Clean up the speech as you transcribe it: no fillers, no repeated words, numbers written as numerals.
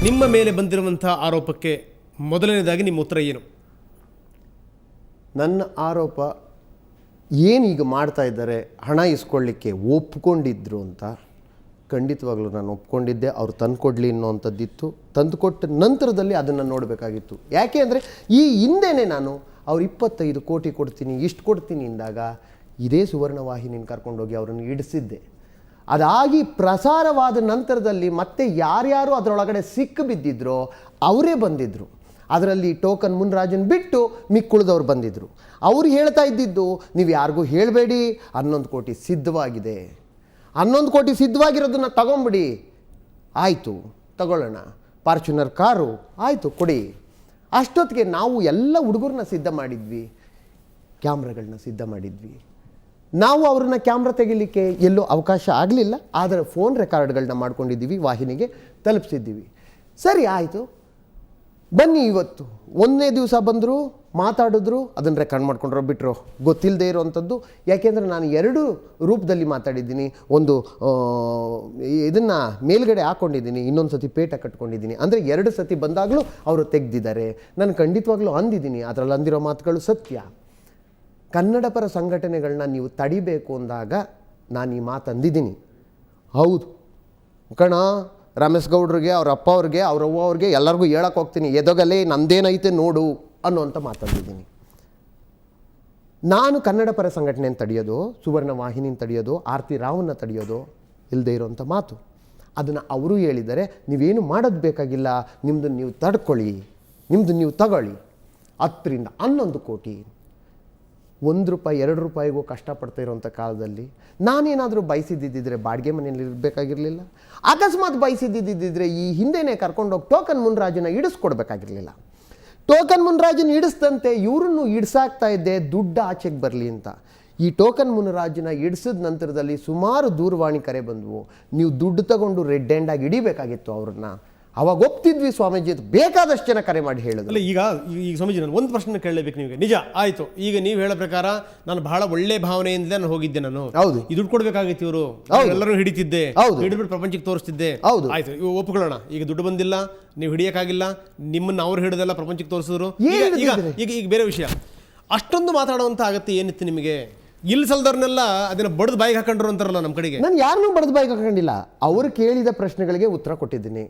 ನಿಮ್ಮ ಮೇಲೆ ಬಂದಿರುವಂಥ ಆರೋಪಕ್ಕೆ ಮೊದಲನೇದಾಗಿ ನಿಮ್ಮ ಉತ್ತರ ಏನು? ನನ್ನ ಆರೋಪ ಏನೀಗ ಮಾಡ್ತಾ ಇದ್ದಾರೆ, ಹಣ ಇಸ್ಕೊಳ್ಳಿಕ್ಕೆ ಒಪ್ಕೊಂಡಿದ್ರು ಅಂತ. ಖಂಡಿತವಾಗ್ಲೂ ನಾನು ಒಪ್ಕೊಂಡಿದ್ದೆ, ಅವ್ರು ತಂದುಕೊಡ್ಲಿ ಅನ್ನೋವಂಥದ್ದಿತ್ತು. ತಂದುಕೊಟ್ಟ ನಂತರದಲ್ಲಿ ಅದನ್ನು ನೋಡಬೇಕಾಗಿತ್ತು. ಯಾಕೆ ಅಂದರೆ ಈ ಹಿಂದೆನೇ ನಾನು ಅವ್ರು 25 ಕೋಟಿ ಕೊಡ್ತೀನಿ, ಇಷ್ಟು ಕೊಡ್ತೀನಿ ಇಂದಾಗ ಇದೇ ಸುವರ್ಣವಾಹಿನಿನ ಕರ್ಕೊಂಡೋಗಿ ಅವರನ್ನು ಇಡಿಸಿದ್ದೆ. ಅದಾಗಿ ಪ್ರಸಾರವಾದ ನಂತರದಲ್ಲಿ ಮತ್ತೆ ಯಾರ್ಯಾರು ಅದರೊಳಗಡೆ ಸಿಕ್ಕಿಬಿದ್ದಿದ್ರೋ ಅವರೇ ಬಂದಿದ್ದರು. ಅದರಲ್ಲಿ ಟೋಕನ್ ಮುನ್ರಾಜನ್ ಬಿಟ್ಟು ಮಿಕ್ಕುಳಿದವ್ರು ಬಂದಿದ್ದರು. ಅವ್ರು ಹೇಳ್ತಾ ಇದ್ದಿದ್ದು, ನೀವು ಯಾರಿಗೂ ಹೇಳಬೇಡಿ, 11 ಕೋಟಿ ಸಿದ್ಧವಾಗಿದೆ, 11 ಕೋಟಿ ಸಿದ್ಧವಾಗಿರೋದನ್ನು ತಗೊಂಬಿಡಿ. ಆಯಿತು, ತಗೊಳ್ಳೋಣ. ಫಾರ್ಚುನರ್ ಕಾರು ಆಯಿತು, ಕೊಡಿ. ಅಷ್ಟೊತ್ತಿಗೆ ನಾವು ಎಲ್ಲ ಹುಡುಗರನ್ನ ಸಿದ್ಧ ಮಾಡಿದ್ವಿ, ಕ್ಯಾಮ್ರಾಗಳನ್ನ ಸಿದ್ಧ ಮಾಡಿದ್ವಿ. ನಾವು ಅವ್ರನ್ನ ಕ್ಯಾಮ್ರಾ ತೆಗಿಲಿಕ್ಕೆ ಎಲ್ಲೂ ಅವಕಾಶ ಆಗಲಿಲ್ಲ, ಆದರೆ ಫೋನ್ ರೆಕಾರ್ಡ್ಗಳನ್ನ ಮಾಡ್ಕೊಂಡಿದ್ದೀವಿ, ವಾಹಿನಿಗೆ ತಲುಪಿಸಿದ್ದೀವಿ. ಸರಿ ಆಯಿತು, ಬನ್ನಿ ಇವತ್ತು. ಒಂದನೇ ದಿವಸ ಬಂದರು, ಮಾತಾಡಿದ್ರು, ಅದನ್ನು ರೆಕಾರ್ಡ್ ಮಾಡ್ಕೊಂಡ್ರೋ ಬಿಟ್ಟರು ಗೊತ್ತಿಲ್ಲದೆ ಇರೋವಂಥದ್ದು. ಯಾಕೆಂದರೆ ನಾನು 2 ರೂಪದಲ್ಲಿ ಮಾತಾಡಿದ್ದೀನಿ. ಒಂದು ಇದನ್ನು ಮೇಲ್ಗಡೆ ಹಾಕ್ಕೊಂಡಿದ್ದೀನಿ, ಇನ್ನೊಂದು ಸತಿ ಪೇಟ ಕಟ್ಕೊಂಡಿದ್ದೀನಿ. ಅಂದರೆ 2 ಸತಿ ಬಂದಾಗಲೂ ಅವರು ತೆಗೆದಿದ್ದಾರೆ. ನಾನು ಖಂಡಿತವಾಗ್ಲೂ ಅಂದಿದ್ದೀನಿ, ಅದರಲ್ಲಿ ಅಂದಿರೋ ಮಾತುಗಳು ಸತ್ಯ. ಕನ್ನಡ ಪರ ಸಂಘಟನೆಗಳನ್ನ ನೀವು ತಡಿಬೇಕು ಅಂದಾಗ ನಾನು ಈ ಮಾತು ಅಂದಿದ್ದೀನಿ. ಹೌದು ಕಣ, ರಮೇಶ್ ಗೌಡ್ರಿಗೆ, ಅವ್ರ ಅಪ್ಪ ಅವ್ರಿಗೆ, ಅವ್ರ ಅವ್ವ ಅವ್ರಿಗೆ ಎಲ್ಲರಿಗೂ ಹೇಳಕ್ಕೆ ಹೋಗ್ತೀನಿ, ಎದೊಗಲೇ ನಂದೇನೈತೆ ನೋಡು ಅನ್ನೋಂಥ ಮಾತಂದಿದ್ದೀನಿ. ನಾನು ಕನ್ನಡ ಪರ ಸಂಘಟನೆಯನ್ನು ತಡೆಯೋದು, ಸುವರ್ಣ ವಾಹಿನಿನ ತಡೆಯೋದು, ಆರ್ತಿ ರಾವನ್ನ ತಡೆಯೋದು ಇಲ್ಲದೆ ಇರೋಂಥ ಮಾತು. ಅದನ್ನು ಅವರು ಹೇಳಿದ್ದಾರೆ, ನೀವೇನು ಮಾಡೋದು ಬೇಕಾಗಿಲ್ಲ, ನಿಮ್ಮದನ್ನು ನೀವು ತಡ್ಕೊಳ್ಳಿ, ನಿಮ್ಮದು ನೀವು ತಗೊಳ್ಳಿ. 10 ರಿಂದ 11 ಕೋಟಿ, 1 ರೂಪಾಯಿ 2 ರೂಪಾಯಿಗೂ ಕಷ್ಟಪಡ್ತಾ ಇರೋಂಥ ಕಾಲದಲ್ಲಿ ನಾನೇನಾದರೂ ಬಯಸಿದ್ದಿದ್ದರೆ ಬಾಡಿಗೆ ಮನೆಯಲ್ಲಿ ಇರಬೇಕಾಗಿರಲಿಲ್ಲ. ಅಕಸ್ಮಾತ್ ಬಯಸಿದ್ದಿದ್ದರೆ ಈ ಹಿಂದೆನೇ ಕರ್ಕೊಂಡೋಗಿ ಟೋಕನ್ ಮುನ್ರಾಜನ ಇಡಿಸ್ಕೊಡ್ಬೇಕಾಗಿರಲಿಲ್ಲ. ಟೋಕನ್ ಮುನ್ರಾಜನ ಇಡಿಸ್ದಂತೆ ಇವರನ್ನು ಇಡ್ಸಾಕ್ತಾ ಇದ್ದೆ, ದುಡ್ಡು ಆಚೆಗೆ ಬರಲಿ ಅಂತ. ಈ ಟೋಕನ್ ಮುನ್ರಾಜನ ಇಡಿಸಿದ ನಂತರದಲ್ಲಿ ಸುಮಾರು ದೂರವಾಣಿ ಕರೆ ಬಂದವು, ನೀವು ದುಡ್ಡು ತಗೊಂಡು ರೆಡ್ ಹ್ಯಾಂಡಾಗಿ ಹಿಡಿಬೇಕಾಗಿತ್ತು ಅವ್ರನ್ನ. ಅವಾಗ ಒಪ್ತಿದ್ವಿ ಸ್ವಾಮೀಜಿ, ಬೇಕಾದಷ್ಟು ಜನ ಕರೆ ಮಾಡಿ ಹೇಳಿದ್ರು. ಅಲ್ಲ, ಈಗ ಸ್ವಾಮೀಜಿ ನಾನು ಒಂದು ಪ್ರಶ್ನೆ ಕೇಳಲೇಬೇಕು ನಿಮಗೆ. ನಿಜ ಆಯಿತು, ಈಗ ನೀವು ಹೇಳೋ ಪ್ರಕಾರ ನಾನು ಬಹಳ ಒಳ್ಳೆ ಭಾವನೆಯಿಂದ ನಾನು ಹೋಗಿದ್ದೆ, ನಾನು ಹೌದು ಈ ದುಡ್ಡು ಕೊಡ್ಬೇಕಾಗಿತ್ತು, ಇವರು ಎಲ್ಲರೂ ಹಿಡಿತಿದ್ದೆ, ಹಿಡಿದ್ಬಿಟ್ಟು ಪ್ರಪಂಚಕ್ಕೆ ತೋರಿಸ್ತಿದ್ದೆ. ಹೌದು ಆಯ್ತು, ಇವು ಒಪ್ಕೊಳ್ಳೋಣ. ಈಗ ದುಡ್ಡು ಬಂದಿಲ್ಲ, ನೀವು ಹಿಡಿಯೋಕ್ಕಾಗಿಲ್ಲ, ನಿಮ್ಮನ್ನು ಅವ್ರು ಹಿಡಿದೆಲ್ಲ ಪ್ರಪಂಚಕ್ಕೆ ತೋರಿಸಿದ್ರು. ಈಗ ಬೇರೆ ವಿಷಯ, ಅಷ್ಟೊಂದು ಮಾತಾಡುವಂಥ ಅಗತ್ಯ ಏನಿತ್ತು ನಿಮಗೆ? ಇಲ್ಲಿ ಸಲ್ದವ್ರನ್ನೆಲ್ಲ ಅದನ್ನ ಬಡ್ದು ಬಾಯಿಗೆ ಹಾಕೊಂಡ್ರು ಅಂತಾರಲ್ಲ ನಮ್ಮ ಕಡೆಗೆ. ನಾನು ಯಾರನ್ನೂ ಬಡ್ದು ಬಾಯಿಗೆ ಹಾಕೊಂಡಿಲ್ಲ. ಅವರು ಕೇಳಿದ ಪ್ರಶ್ನೆಗಳಿಗೆ ಉತ್ತರ ಕೊಟ್ಟಿದ್ದೀನಿ.